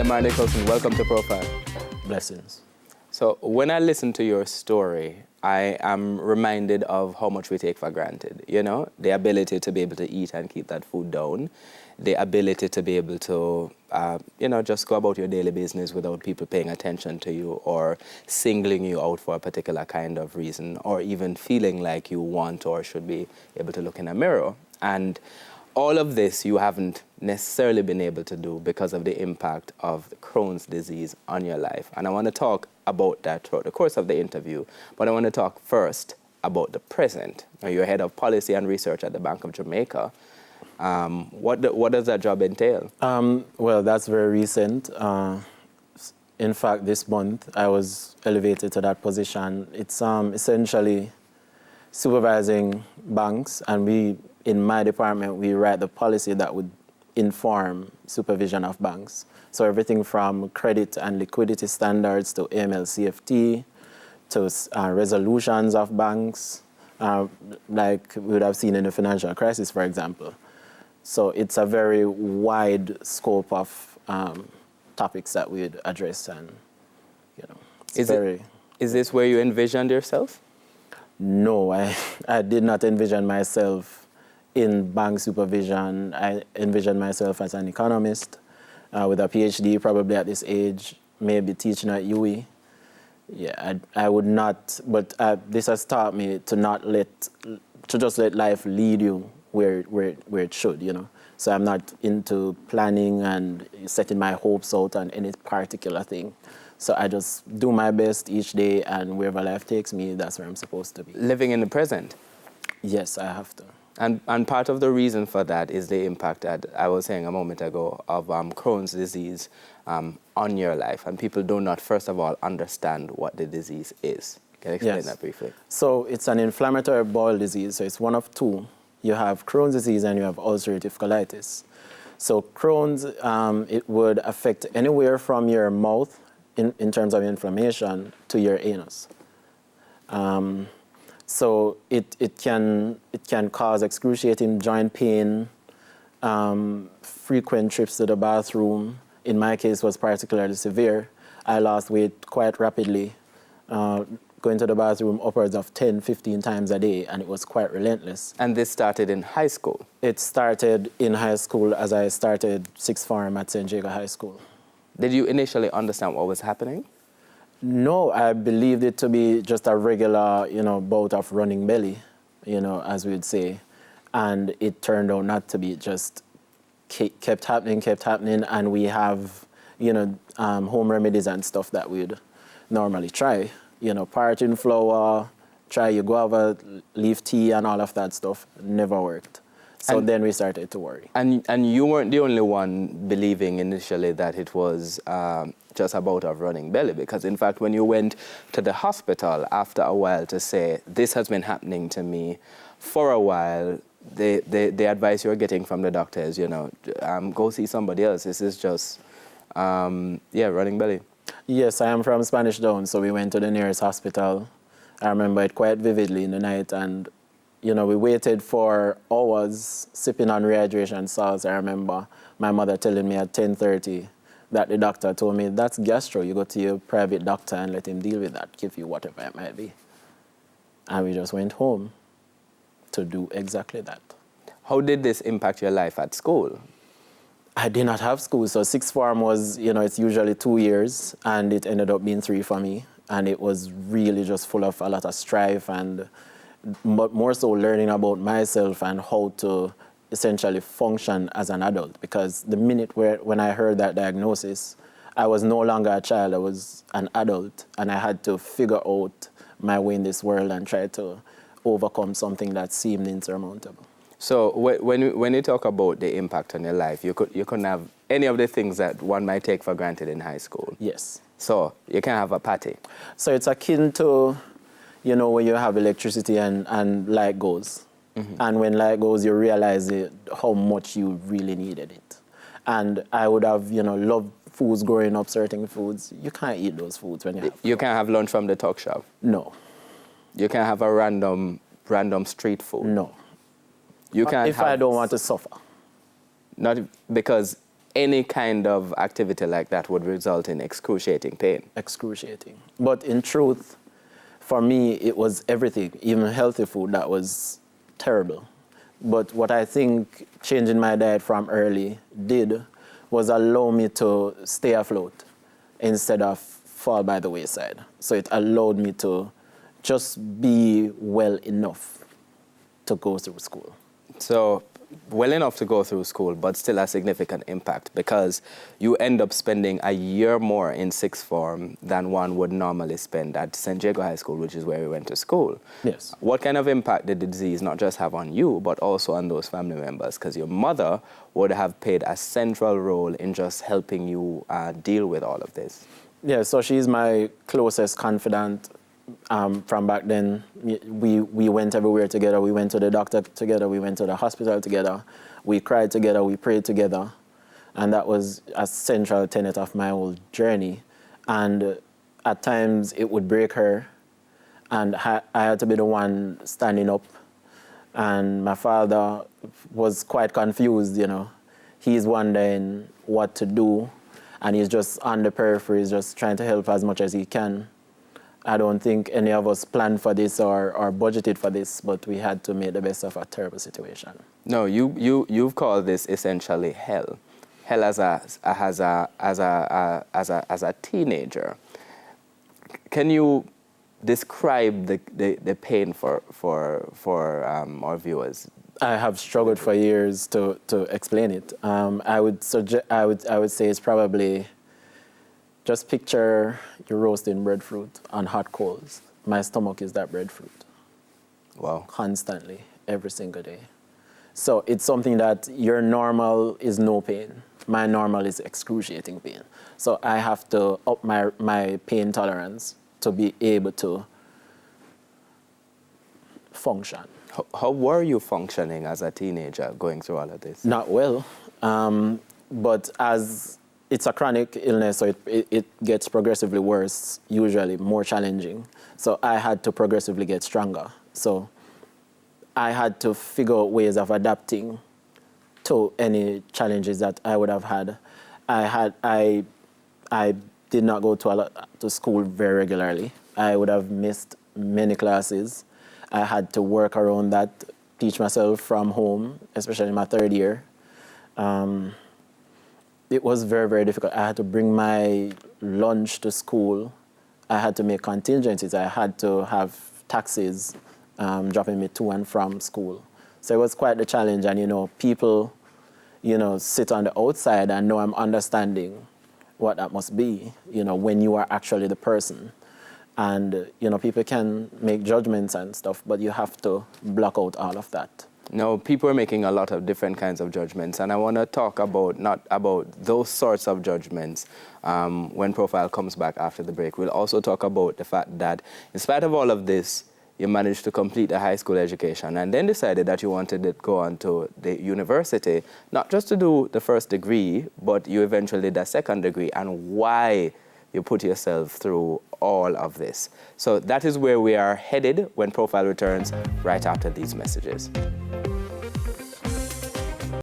Llemar Nicholson, welcome to Profile. Blessings. So when I listen to your story, I am reminded of how much we take for granted, you know? The ability to be able to eat and keep that food down, the ability to be able to, just go about your daily business without people paying attention to you or singling you out for a particular kind of reason, or even feeling like you want or should be able to look in a mirror. And all of this you haven't necessarily been able to do because of the impact of Crohn's disease on your life. And I want to talk about that throughout the course of the interview, but I want to talk first about the present. Now, you're head of policy and research at the Bank of Jamaica. What does that job entail? Well, that's very recent. In fact, this month I was elevated to that position. It's essentially supervising banks, and in my department, we write the policy that would inform supervision of banks. So everything from credit and liquidity standards to AML-CFT to resolutions of banks, like we would have seen in the financial crisis, for example. So it's a very wide scope of topics that we'd address, and is this where you envisioned yourself? No, I did not envision myself in bank supervision. I envisioned myself as an economist with a PhD, probably at this age, maybe teaching at UE. Yeah, I would not, but this has taught me to just let life lead you where it should, you know. So I'm not into planning and setting my hopes out on any particular thing. So I just do my best each day, and wherever life takes me, that's where I'm supposed to be. Living in the present? Yes, I have to. And part of the reason for that is the impact that I was saying a moment ago of Crohn's disease on your life. And people do not, first of all, understand what the disease is. Can you explain that briefly? So it's an inflammatory bowel disease. So it's one of two. You have Crohn's disease and you have ulcerative colitis. So Crohn's, it would affect anywhere from your mouth in terms of inflammation to your anus. So it can cause excruciating joint pain, frequent trips to the bathroom. In my case, was particularly severe. I lost weight quite rapidly, going to the bathroom upwards of 10, 15 times a day, and it was quite relentless. And this started in high school? It started in high school as I started sixth form at St. Jacob High School. Did you initially understand what was happening? No, I believed it to be just a regular, bout of running belly, as we'd say. And it turned out not to be. It just kept happening, and we have, home remedies and stuff that we'd normally try. Parching flour, try your guava leaf tea and all of that stuff. Never worked. So then we started to worry. And you weren't the only one believing initially that it was just a bout of running belly, because in fact when you went to the hospital after a while to say, this has been happening to me for a while, the advice you're getting from the doctor is, go see somebody else. This is just, running belly. Yes, I am from Spanish Down, so we went to the nearest hospital. I remember it quite vividly in the night, and we waited for hours sipping on rehydration salts. I remember my mother telling me at 10:30 that the doctor told me, that's gastro. You go to your private doctor and let him deal with that, give you whatever it might be. And we just went home to do exactly that. How did this impact your life at school? I did not have school. So sixth form was, it's usually 2 years, and it ended up being 3 for me. And it was really just full of a lot of strife, and more so learning about myself and how to essentially function as an adult. Because the minute when I heard that diagnosis, I was no longer a child, I was an adult, and I had to figure out my way in this world and try to overcome something that seemed insurmountable. So when you talk about the impact on your life, you couldn't have any of the things that one might take for granted in high school. Yes. So you can have a party. So it's akin to, when you have electricity and light goes. Mm-hmm. And when light goes, you realize how much you really needed it. And I would have, loved foods growing up, certain foods. You can't eat those foods when you have. You can't have lunch from the talk shop? No. You can't have a random street food? No. You can't if I don't want to suffer. Not because any kind of activity like that would result in excruciating pain. Excruciating. But in truth, for me, it was everything, even healthy food, that was terrible. But what I think changing my diet from early did was allow me to stay afloat instead of fall by the wayside. So it allowed me to just be well enough to go through school. So well enough to go through school, but still a significant impact because you end up spending a year more in sixth form than one would normally spend at St. Jago High School, which is where we went to school. Yes. What kind of impact did the disease not just have on you, but also on those family members? Because your mother would have played a central role in just helping you deal with all of this. Yeah, so she's my closest confidant. From back then, we went everywhere together. We went to the doctor together. We went to the hospital together. We cried together. We prayed together. And that was a central tenet of my whole journey. And at times, it would break her. And I had to be the one standing up. And my father was quite confused, you know. He's wondering what to do. And he's just on the periphery, he's just trying to help as much as he can. I don't think any of us planned for this or budgeted for this, but we had to make the best of a terrible situation. No, you've called this essentially hell. Hell as a teenager. Can you describe the pain for our viewers? I have struggled for years to explain it. I would say it's probably just picture you're roasting breadfruit on hot coals. My stomach is that breadfruit. Wow. Constantly, every single day. So it's something that your normal is no pain. My normal is excruciating pain. So I have to up my pain tolerance to be able to function. How were you functioning as a teenager going through all of this? Not well, but as it's a chronic illness, so it gets progressively worse, usually more challenging. So I had to progressively get stronger. So I had to figure out ways of adapting to any challenges that I would have had. I did not go to school very regularly. I would have missed many classes. I had to work around that, teach myself from home, especially in my third year. It was very, very difficult. I had to bring my lunch to school. I had to make contingencies. I had to have taxis dropping me to and from school. So it was quite the challenge. And, you know, people, you know, sit on the outside and know I'm understanding what that must be, you know, when you are actually the person. And, you know, people can make judgments and stuff, but you have to block out all of that. No, people are making a lot of different kinds of judgments, and I want to talk not about those sorts of judgments when Profile comes back after the break. We'll also talk about the fact that in spite of all of this, you managed to complete a high school education and then decided that you wanted to go on to the university, not just to do the first degree, but you eventually did a second degree, and why you put yourself through all of this. So that is where we are headed when Profile returns right after these messages.